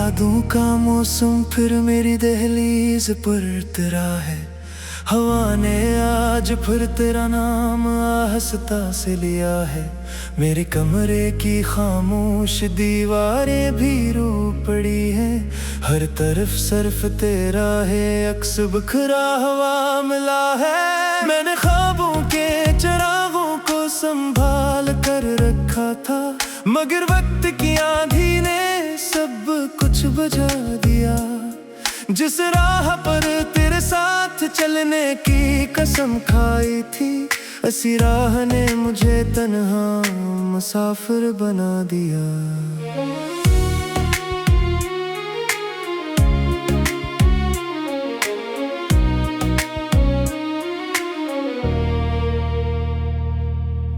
यादों का मौसम फिर मेरी दहलीज पर तेरा है। हवा ने आज फिर तेरा नाम आहिस्ता से लिया है। मेरे कमरे की खामोश दीवारें भी रो पड़ी है। हर तरफ सिर्फ तेरा है, अक्स बिखरा हवा मिला है। मैंने ख्वाबों के चिरागों को संभाल कर रखा था, मगर वक्त की आंधी ने सब कुछ बुझा दिया। जिस राह पर तेरे साथ चलने की कसम खाई थी, इसी राह ने मुझे तन्हा मुसाफिर बना दिया।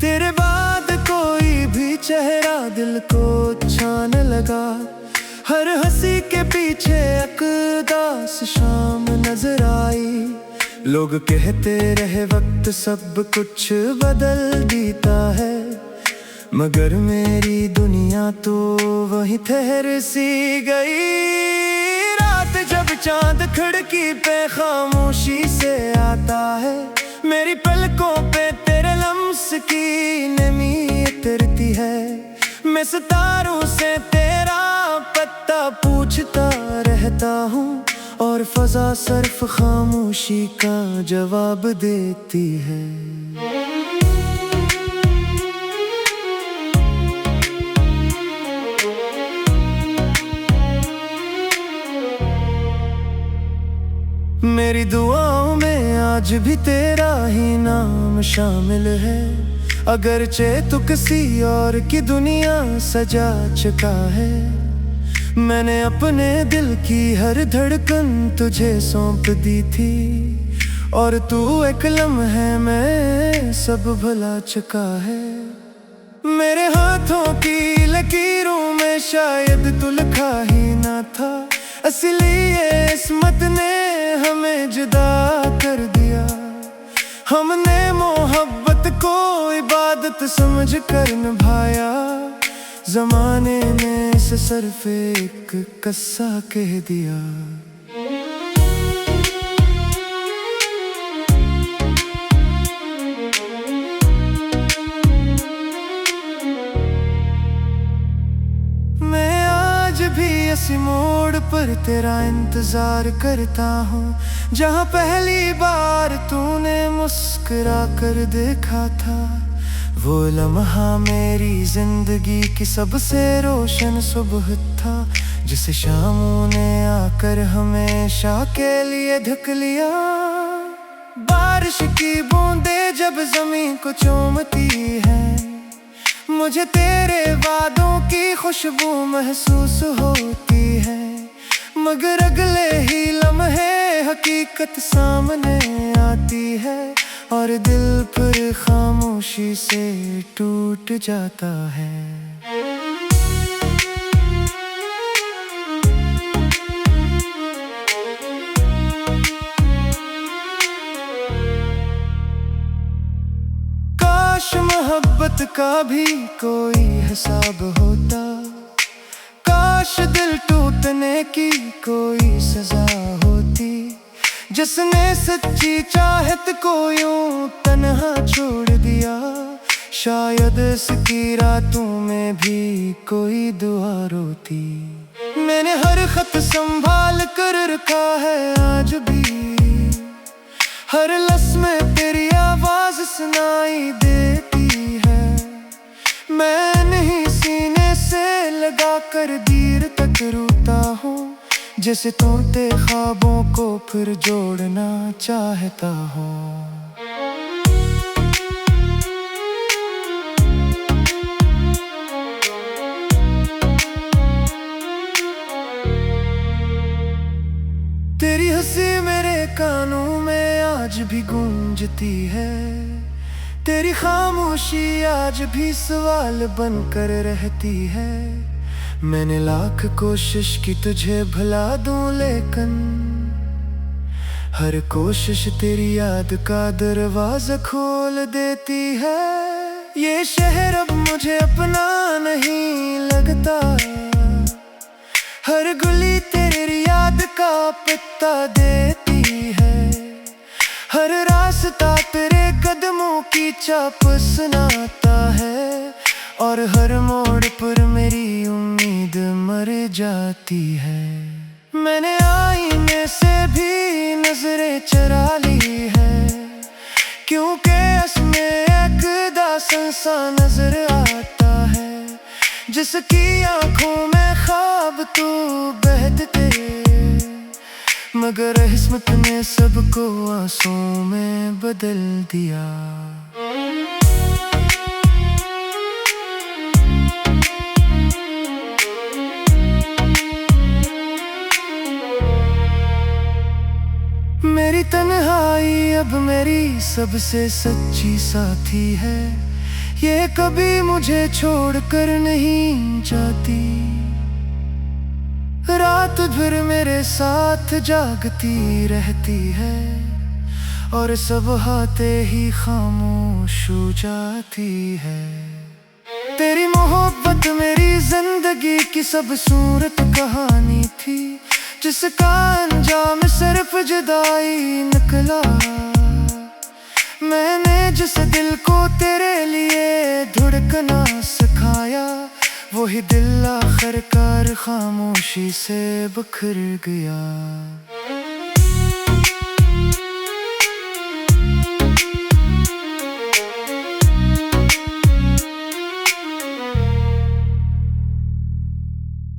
तेरे बाद कोई भी चेहरा दिल को छाने लगा। हर हंसी के पीछे एक उदास शाम नजर आई। लोग कहते रहे वक्त सब कुछ बदल देता है, मगर मेरी दुनिया तो वही ठहर सी गई। रात जब चांद खिड़की पे खामोशी से आता है, मेरी पलकों पे तेरे लम्स की नमी उतरती है। मैं सितारों से तेरा पता पूछता रहता हूँ, और फजा सिर्फ खामोशी का जवाब देती है। मेरी दुआओं में आज भी तेरा ही नाम शामिल है। अगरचे तू किसी और की दुनिया सजा चुका है, मैंने अपने दिल की हर धड़कन तुझे सौंप दी थी। और तू एक लम्हे में सब भुला चुका है। मेरे हाथों की लकीरों में शायद तू लिखा ही ना था, इसलिए किस्मत ने हमें जुदा कर दिया। हमने मोहब्बत को इबादत समझ कर निभाया, ज़माने ने इसे सिर्फ एक किस्सा कह दिया। मैं आज भी इसी मोड़ पर तेरा इंतजार करता हूँ, जहाँ पहली बार तूने मुस्कुरा कर देखा था। वो लम्हा मेरी जिंदगी की सबसे रोशन सुबह था, जिसे शामों ने आकर हमेशा के लिए ढक लिया। बारिश की बूंदें जब जमीन को चूमती है, मुझे तेरे वादों की खुशबू महसूस होती है। मगर अगले ही लम्हे हकीकत सामने आती है, और दिल फिर खामोशी से टूट जाता है। काश मोहब्बत का भी कोई हिसाब होता, काश दिल टूटने की कोई सजा होती। जिसने सच्ची चाहत को यूं तन्हा छोड़ दिया, शायद इसकी रातों में भी कोई दुआ रोती। मैंने हर खत संभाल कर रखा है आज भी, हर लफ्ज़ में तेरी आवाज सुनाई देती है। मैं नहीं सीने से लगा कर देर तक रोता हूँ, जैसे टूटे ख्वाबों को फिर जोड़ना चाहता हूँ। तेरी हंसी मेरे कानों में आज भी गूंजती है, तेरी खामोशी आज भी सवाल बनकर रहती है। मैंने लाख कोशिश की तुझे भुला दूं, लेकिन हर कोशिश तेरी याद का दरवाजा खोल देती है। ये शहर अब मुझे अपना नहीं लगता, हर गुली तेरी याद का पत्ता देती है, हर रास्ता तेरे कदमों की चाप सुनाता है, और हर मोड़ पर मेरी उम्मीद मर जाती है। मैंने आईने से भी नजरें चुरा ली है, क्योंकि इसमें एक दास्तां सा नजर आता है, जिसकी आंखों में ख्वाब तू बहते, मगर किस्मत ने सबको आंसुओं में बदल दिया। मेरी तन्हाई अब मेरी सबसे सच्ची साथी है, ये कभी मुझे छोड़कर नहीं जाती, रात भर मेरे साथ जागती रहती है, और सब हाथे ही खामोश हो जाती है। तेरी मोहब्बत मेरी जिंदगी की सब सूरत कहानी थी, जिसका अंजाम सिर्फ जुदाई निकला। मैंने जिस दिल को तेरे लिए धड़कना सिखाया, वही दिल आखिरकार खामोशी से बिखर गया।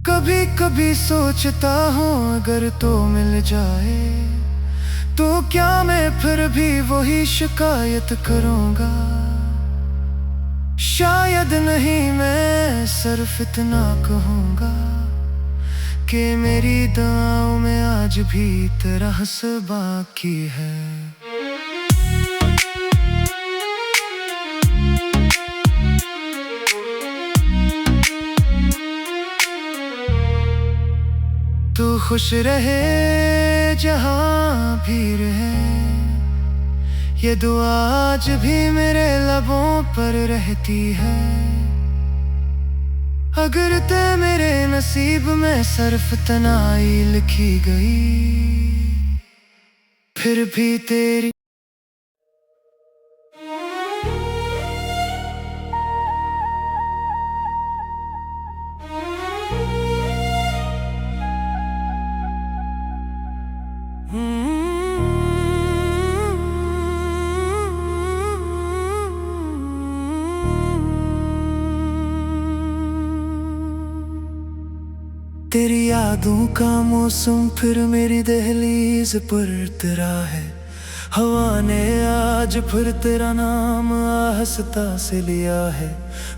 कभी कभी सोचता हूँ अगर तो मिल जाए, तो क्या मैं फिर भी वही शिकायत करूँगा? शायद नहीं, मैं सिर्फ इतना कहूँगा कि मेरी दुआओं में आज भी तेरा हंस बाकी है। तू खुश रहे जहाँ भी रहे, ये दुआ आज भी मेरे लबों पर रहती है। अगर ते मेरे नसीब में सिर्फ तन्हाई लिखी गई, फिर भी तेरी तेरी यादों का मौसम फिर मेरी दहलीज पर तेरा है। हवा ने आज फिर तेरा नाम आहिस्ता से लिया है।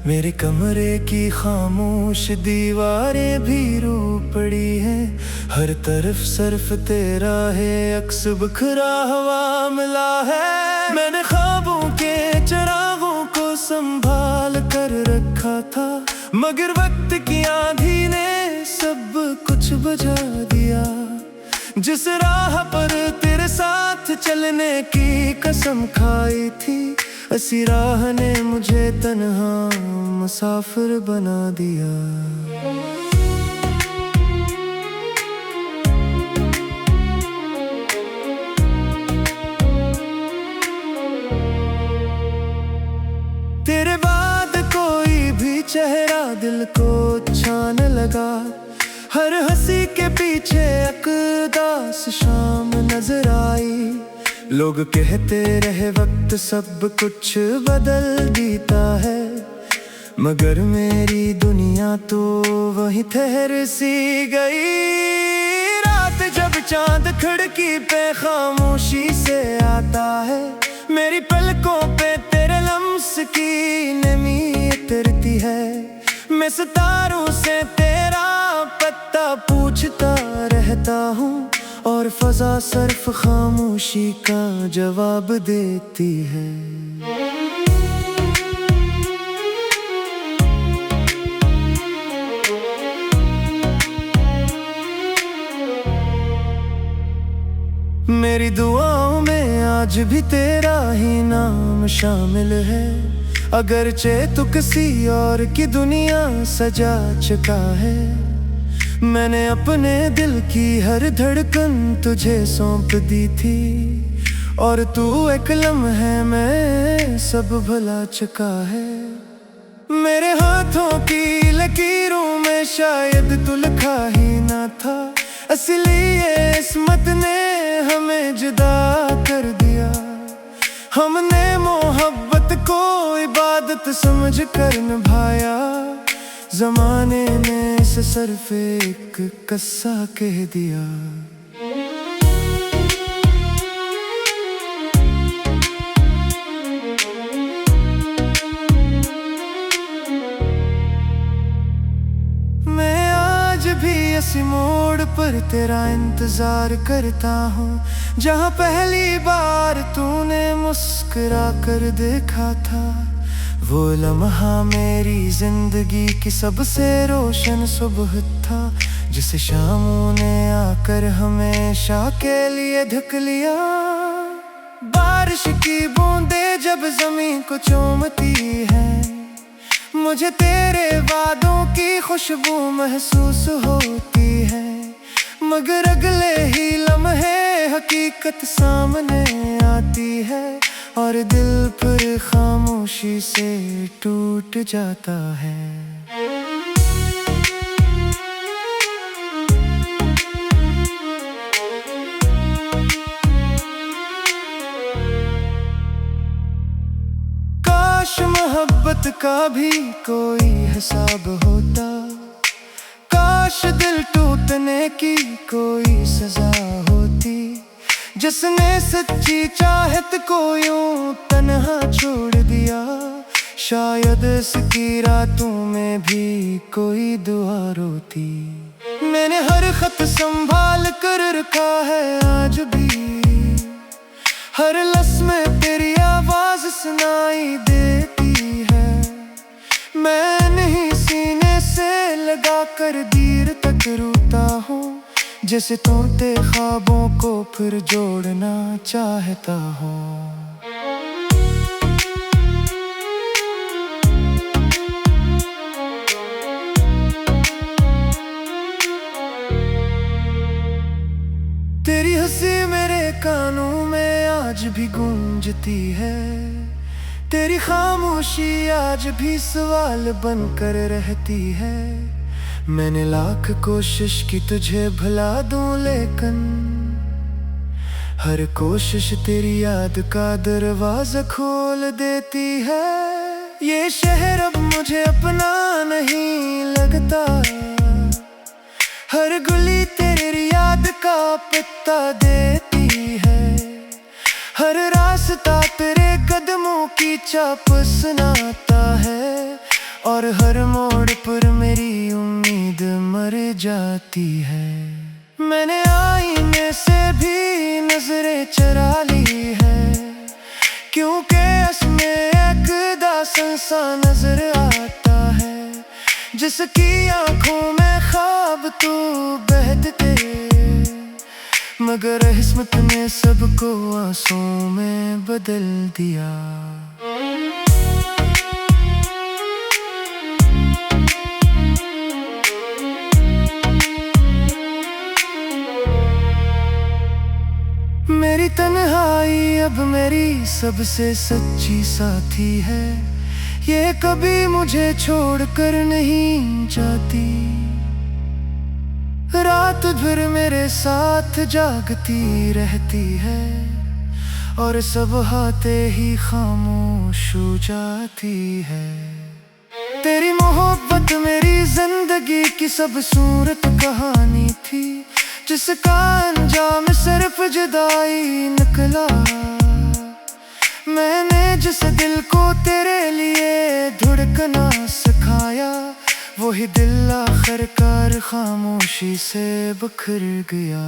मेरे कमरे की खामोश दीवारें भी रो पड़ी हैं। हर तरफ सिर्फ तेरा है अक्स बिखरा हुआ मिला है। मैंने ख्वाबों के चिरागों को संभाल कर रखा था, मगर वक्त की आंधी ने सब कुछ बुझा दिया। जिस राह पर तेरे साथ चलने की कसम खाई थी, इसी राह ने मुझे तन्हा मुसाफिर बना दिया। तेरे बाद कोई भी चेहरा दिल को छाने लगा। हर हंसी के पीछे एक उदास शाम नजर आई। लोग कहते रहे वक्त सब कुछ बदल देता है, मगर मेरी दुनिया तो वही ठहर सी गई। रात जब चांद खिड़की पे खामोशी से आता है, मेरी पलकों पे तेरे लम्स की नमी उतरती है। मैं सितारों से तेरा पता पूछता रहता हूँ, और फजा सिर्फ खामोशी का जवाब देती है। मेरी दुआओं में आज भी तेरा ही नाम शामिल है। अगरचे तू किसी और की दुनिया सजा चुका है, मैंने अपने दिल की हर धड़कन तुझे सौंप दी थी, और तू एक लम्हे में सब भुला चुका है। मेरे हाथों की लकीरों में शायद तू लिखा ही ना था, इसलिए किस्मत ने हमें जुदा कर दिया। हमने मोहब्बत को इबादत समझ कर निभाया, ज़माने ने इस सिर्फ एक किस्सा कह दिया। मैं आज भी इसी मोड़ पर तेरा इंतजार करता हूँ, जहाँ पहली बार तूने मुस्कुरा कर देखा था। वो लम्हा मेरी जिंदगी की सबसे रोशन सुबह था, जिसे शामों ने आकर हमेशा के लिए ढक लिया। बारिश की बूंदें जब जमीन को चूमती है, मुझे तेरे वादों की खुशबू महसूस होती है। मगर अगले ही लम्हे हकीकत सामने आती है, और दिल फिर खामोशी से टूट जाता है। काश मोहब्बत का भी कोई हिसाब होता, काश दिल टूटने की कोई सजा होती। जिसने सच्ची चाहत को यूं तन्हा छोड़ दिया, शायद इसकी रातों में भी कोई दुआ रोती। मैंने हर खत संभाल कर रखा है आज भी, हर लफ्ज़ में तेरी आवाज सुनाई देती है। मैं नहीं सीने से लगा कर देर तक रोता हूँ, जैसे तोते ख्वाबों को फिर जोड़ना चाहता हूँ। तेरी हंसी मेरे कानों में आज भी गूंजती है, तेरी खामोशी आज भी सवाल बनकर रहती है। मैंने लाख कोशिश की तुझे भुला दूं, लेकिन हर कोशिश तेरी याद का दरवाजा खोल देती है। ये शहर अब मुझे अपना नहीं लगता, हर गली तेरी याद का पता देती है। हर रास्ता तेरे कदमों की चाप सुनाता है, और हर मोड़ पर मेरी उम्मीद मर जाती है। मैंने आईने से भी नजरें चुरा ली है, क्योंकि इसमें एक दास्तां सा नजर आता है, जिसकी आंखों में ख्वाब तू बहते, मगर किस्मत ने सबको आंसुओं में बदल दिया। मेरी तन्हाई अब मेरी सबसे सच्ची साथी है, ये कभी मुझे छोड़कर नहीं जाती। रात भर मेरे साथ जागती रहती है, और सब आते ही खामोश हो जाती है। तेरी मोहब्बत मेरी जिंदगी की सब सूरत कहानी थी, जिसका अंजाम सिर्फ जुदाई निकला। मैंने जिस दिल को तेरे लिए धड़कना सिखाया, वही दिल आखिरकार खामोशी से बिखर गया।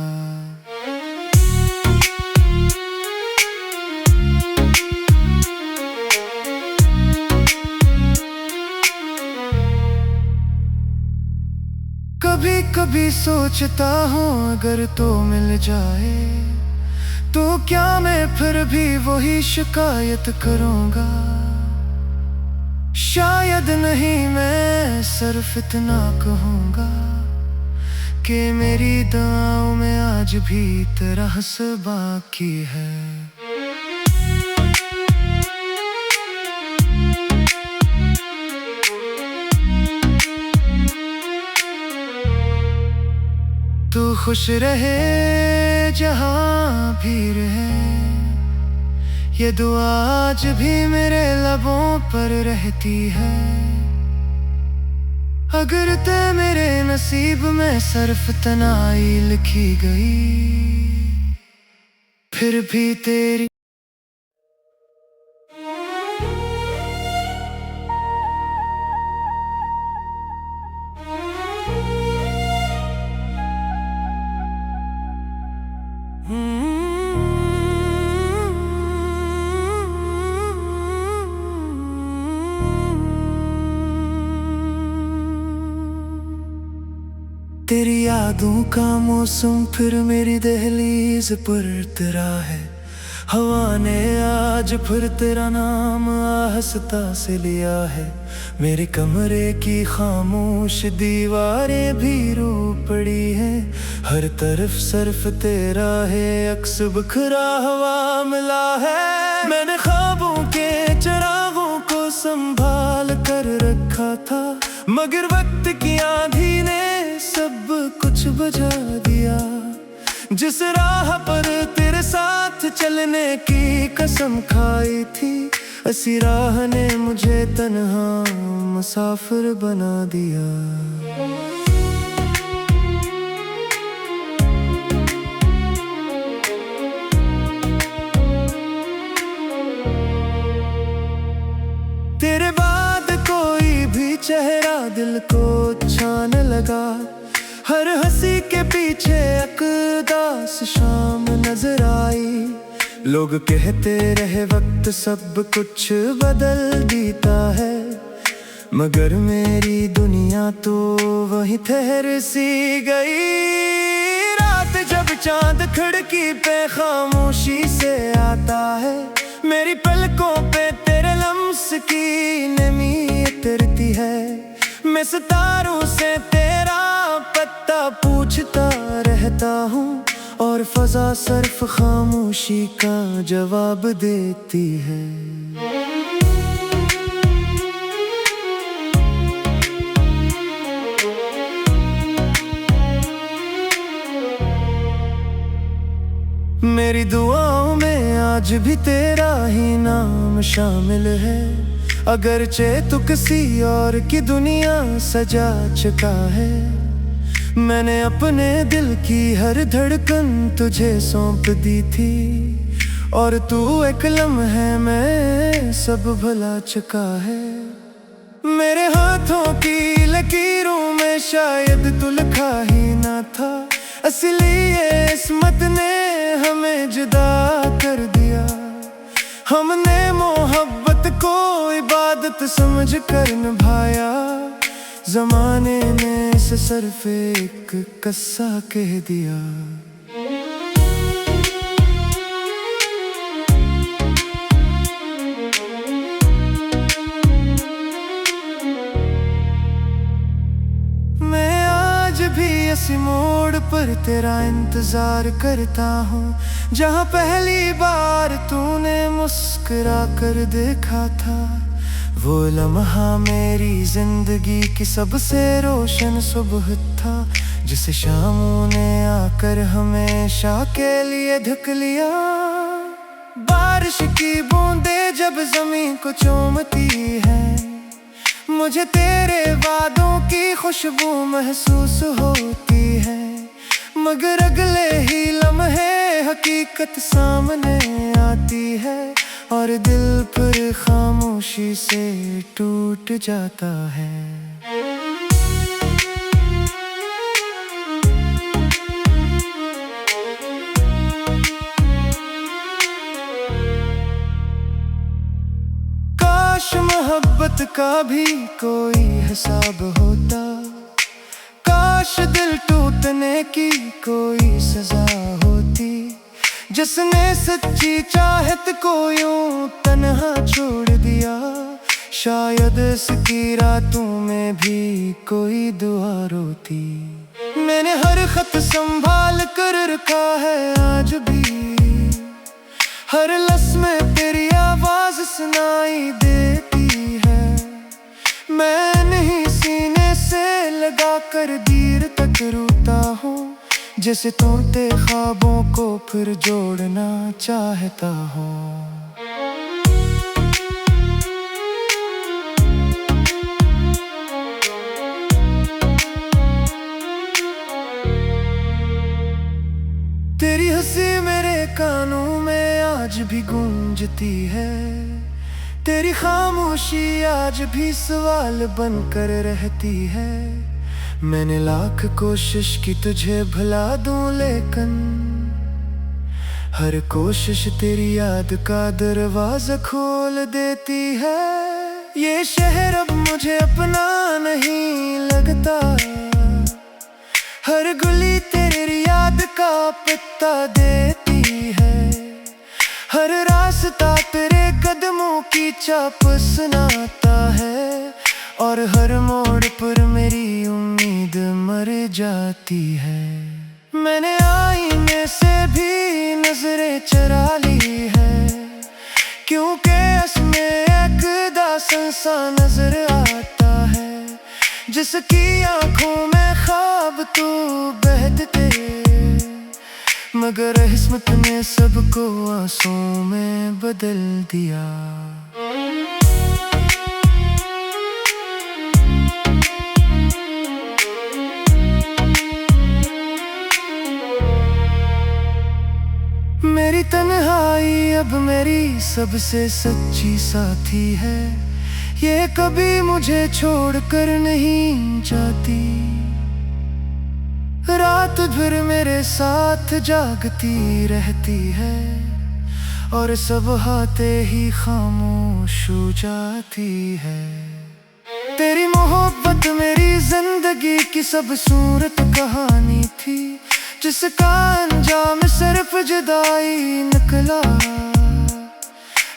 कभी कभी सोचता हूँ अगर तो मिल जाए, तो क्या मैं फिर भी वही शिकायत करूँगा। शायद नहीं, मैं सिर्फ इतना कहूँगा, कि मेरी दुआओं में आज भी तेरा हंस बाकी है। तू खुश रहे जहाँ भी रहे, ये दुआ आज भी मेरे लबों पर रहती है। अगर ते मेरे नसीब में सिर्फ तन्हाई लिखी गई, फिर भी तेरी तेरी यादों का मौसम फिर मेरी दहलीज पर तेरा है। हवा ने आज फिर तेरा नाम आहिस्ता से लिया है। मेरे कमरे की खामोश दीवारें भी रो पड़ी हैं। हर तरफ सिर्फ तेरा है अक्स बिखरा हुआ मिला है। मैंने ख्वाबों के चिरागों को संभाल कर रखा था, मगर वक्त की आंधी ने सब कुछ बुझा दिया। जिस राह पर तेरे साथ चलने की कसम खाई थी, इसी राह ने मुझे तन्हा मुसाफिर बना दिया। तेरे बाद कोई भी चेहरा दिल को छाने लगा। हर हंसी के पीछे एक उदास शाम नजर आई। लोग कहते रहे वक्त सब कुछ बदल देता है, मगर मेरी दुनिया तो वही ठहर सी गई। रात जब चांद खिड़की पे खामोशी से आता है, मेरी पलकों पे तेरे लम्स की नमी उतरती है। मैं सितारों से तेरा पता पूछता रहता हूँ, और फजा सिर्फ खामोशी का जवाब देती है। मेरी दुआओं में आज भी तेरा ही नाम शामिल है। अगरचे तू किसी और की दुनिया सजा चुका है, मैंने अपने दिल की हर धड़कन तुझे सौंप दी थी। और तू एक लम्हे में सब भुला चुका है। मेरे हाथों की लकीरों में शायद तू लिखा ही ना था, इसलिए किस्मत ने हमें जुदा कर दिया। हमने मोहब्बत को इबादत समझ कर निभाया, ज़माने ने इसे सिर्फ एक किस्सा कह दिया। मैं आज भी इसी मोड़ पर तेरा इंतजार करता हूँ, जहाँ पहली बार तूने मुस्कुरा कर देखा था। वो लम्हा मेरी जिंदगी की सबसे रोशन सुबह था, जिसे शामों ने आकर हमेशा के लिए ढक लिया। बारिश की बूंदें जब जमीन को चूमती है, मुझे तेरे वादों की खुशबू महसूस होती है। मगर अगले ही लम्हे हकीकत सामने आती है, और दिल फिर खामोशी से टूट जाता है। काश मोहब्बत का भी कोई हिसाब होता, काश दिल टूटने की कोई सजा होती। जिसने सच्ची चाहत को यूं तन्हा छोड़ दिया, शायद इसकी रातों में भी कोई दुआ रोती। मैंने हर खत संभाल कर रखा है आज भी, हर लफ्ज में तेरी आवाज सुनाई देती है। मैं नहीं सीने से लगा कर देर तक रोता हूँ, जैसे तोड़ते ख्वाबों को फिर जोड़ना चाहता हूँ। तेरी हंसी मेरे कानों में आज भी गूंजती है, तेरी खामोशी आज भी सवाल बनकर रहती है। मैंने लाख कोशिश की तुझे भुला दूं, लेकिन हर कोशिश तेरी याद का दरवाजा खोल देती है। ये शहर अब मुझे अपना नहीं लगता, हर गली तेरी याद का पता देती है। हर रास्ता तेरे कदमों की चाप सुनाता है, और हर मोड़ पर मेरी उम्मीद मर जाती है। मैंने आईने से भी नजरें चरा ली है, क्योंकि इसमें एक दास्तां सा नजर आता है, जिसकी आंखों में ख्वाब तू बहते, मगर किस्मत ने सबको आंसुओं में बदल दिया। मेरी तन्हाई अब मेरी सबसे सच्ची साथी है, ये कभी मुझे छोड़कर नहीं जाती। रात भर मेरे साथ जागती रहती है, और सब हाथे ही खामोश हो जाती है। तेरी मोहब्बत मेरी जिंदगी की सब सूरत कहानी थी, जिसका अंजाम सिर्फ जुदाई निकला।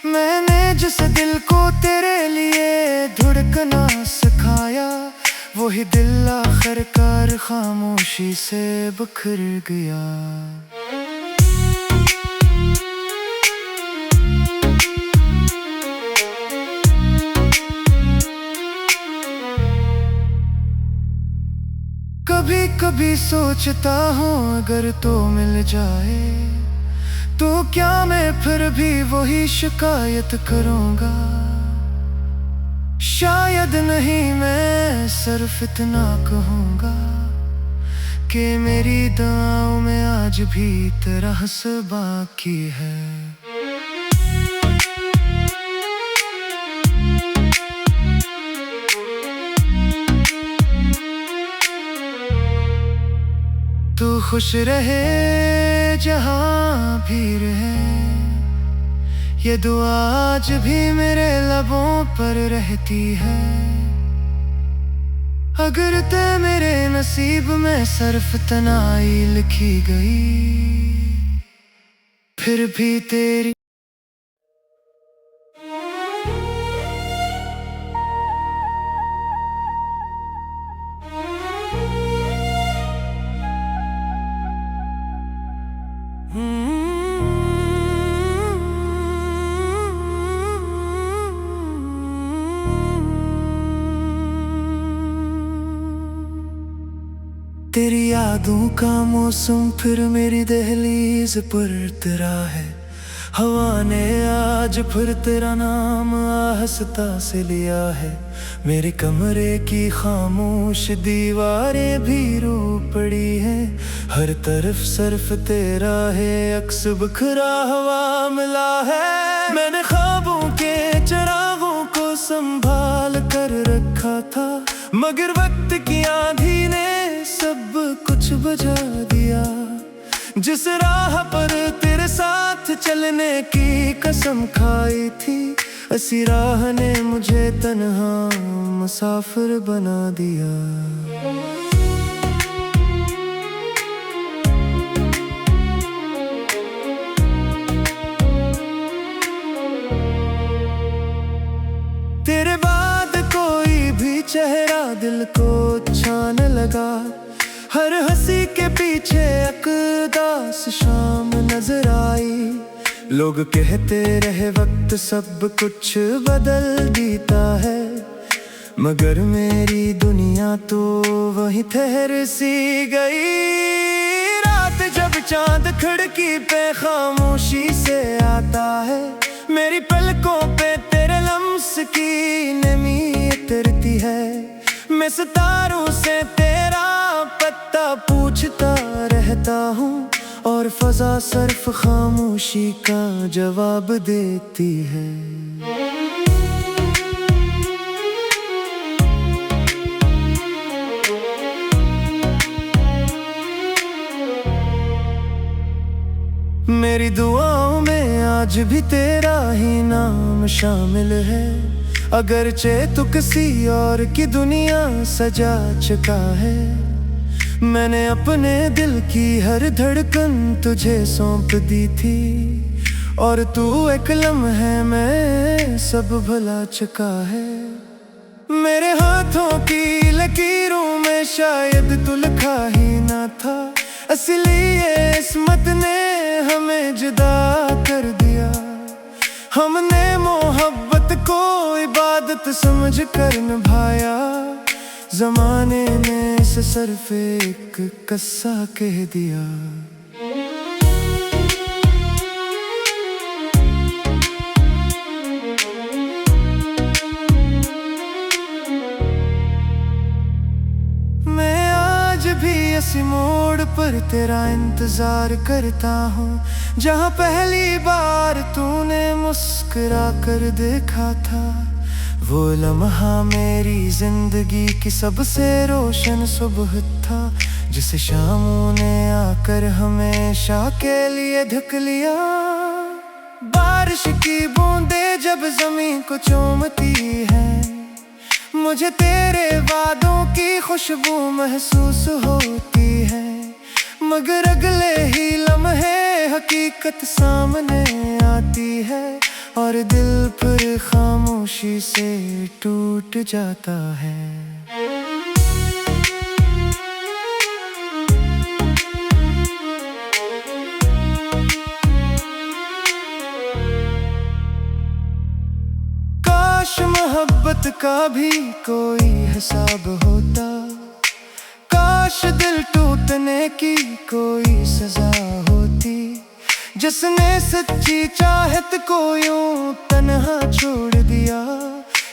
मैंने जिस दिल को तेरे लिए धड़कना सिखाया, वही दिल आखिरकार खामोशी से बिखर गया। कभी कभी सोचता हूँ अगर तो मिल जाए, तो क्या मैं फिर भी वही शिकायत करूँगा। शायद नहीं, मैं सिर्फ इतना कहूँगा कि मेरी दुआओं में आज भी तेरा हंस बाकी है। तू खुश रहे जहाँ भी रहे, ये दुआ आज भी मेरे लबों पर रहती है। अगर ते मेरे नसीब में सिर्फ तन्हाई लिखी गई, फिर भी तेरी तेरी यादों का मौसम फिर मेरी दहलीज पर तेरा है। हवा ने आज फिर तेरा नाम आहिस्ता से लिया है। मेरे कमरे की खामोश दीवारें भी रो पड़ी हैं, हर तरफ सिर्फ तेरा है अक्स बिखरा हुआ मिला है। मैंने ख्वाबों के चिरागों को संभाल कर रखा था, मगर वक्त की आंधी ने सब कुछ बुझा दिया। जिस राह पर तेरे साथ चलने की कसम खाई थी, इसी राह ने मुझे तन्हा मुसाफिर बना दिया। तेरे बाद कोई भी चेहरा दिल को अच्छा न लगा। हर हंसी के पीछे एक उदास शाम नजर आई। लोग कहते रहे वक्त सब कुछ बदल देता है, मगर मेरी दुनिया तो वही ठहर सी गई। रात जब चांद खिड़की पे खामोशी से आता है, मेरी पलकों पे तेरे लम्स की नमी उतरती है। मैं सितारों से तेरा पता पूछता रहता हूँ, और फजा सिर्फ खामोशी का जवाब देती है। मेरी दुआओं में आज भी तेरा ही नाम शामिल है, अगरचे तू किसी और की दुनिया सजा चुका है। मैंने अपने दिल की हर धड़कन तुझे सौंप दी थी, और तू एक लम्हे में सब भुला चुका है। मेरे हाथों की लकीरों में शायद तू लिखा ही ना था, इसलिए किस्मत ने हमें जुदा कर दिया। हमने मोहब्बत को इबादत समझ कर निभाया, ज़माने ने इस सिर्फ एक किस्सा कह दिया। मैं आज भी इसी मोड़ पर तेरा इंतजार करता हूँ, जहाँ पहली बार तूने मुस्कुरा कर देखा था। वो लम्हा मेरी जिंदगी की सबसे रोशन सुबह था, जिसे शामों ने आकर हमेशा के लिए ढक लिया। बारिश की बूंदें जब जमीन को चूमती है, मुझे तेरे वादों की खुशबू महसूस होती है। मगर अगले ही लम्हे हकीकत सामने आती है, और दिल फिर खामोशी से टूट जाता है। काश मोहब्बत का भी कोई हिसाब होता, काश दिल टूटने की कोई सजा होती। जिसने सच्ची चाहत को यूं तन्हा छोड़ दिया,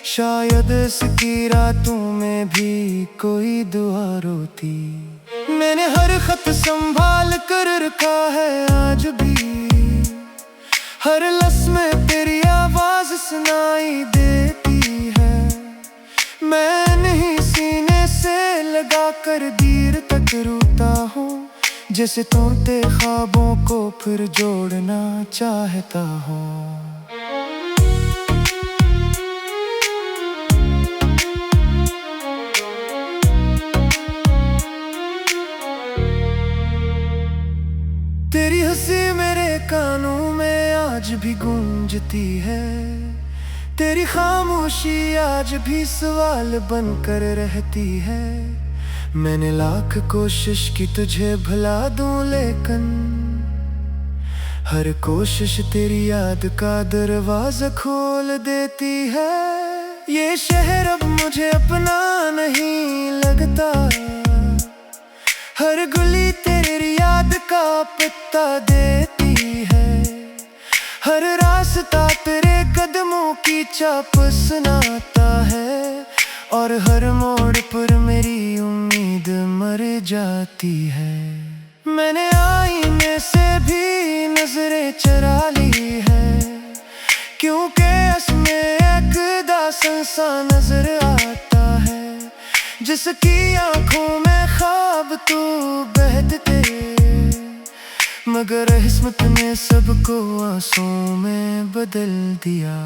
शायद इसकी रातों में भी कोई दुआ रोती। मैंने हर खत संभाल कर रखा है आज भी, हर लफ्ज़ में तेरी आवाज सुनाई देती है। मैं नहीं सीने से लगा कर देर तक रोता हूँ, जैसे टूटे ख्वाबों को फिर जोड़ना चाहता हूँ। तेरी हंसी मेरे कानों में आज भी गूंजती है, तेरी खामोशी आज भी सवाल बनकर रहती है। मैंने लाख कोशिश की तुझे भुला दूं, लेकिन हर कोशिश तेरी याद का दरवाजा खोल देती है। ये शहर अब मुझे अपना नहीं लगता, हर गली तेरी याद का पता देती है। हर रास्ता तेरे कदमों की चाप सुनाता है, और हर मोड़ पर मेरी उम्मीद मर जाती है। मैंने आईने से भी नजरें चरा ली है, क्योंकि इसमें एक दासन सा नजर आता है, जिसकी आंखों में ख्वाब तू बहते, मगर किस्मत ने सबको आंसुओं में बदल दिया।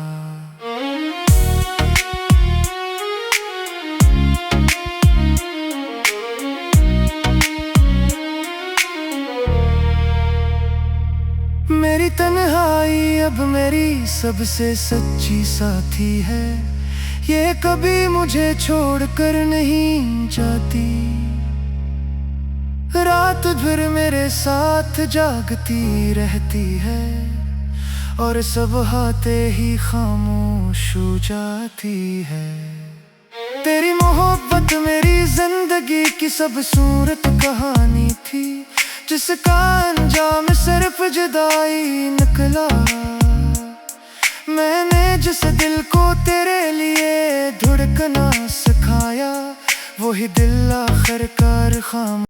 मेरी तन्हाई अब मेरी सबसे सच्ची साथी है, ये कभी मुझे छोड़कर नहीं जाती। रात भर मेरे साथ जागती रहती है और सब हाथे ही खामोश हो जाती है। तेरी मोहब्बत मेरी जिंदगी की सब सूरत कहानी थी, जिसका अंजाम सिर्फ जुदाई निकला। मैंने जिस दिल को तेरे लिए धड़कना सिखाया, वही दिल आखिरकार खामोश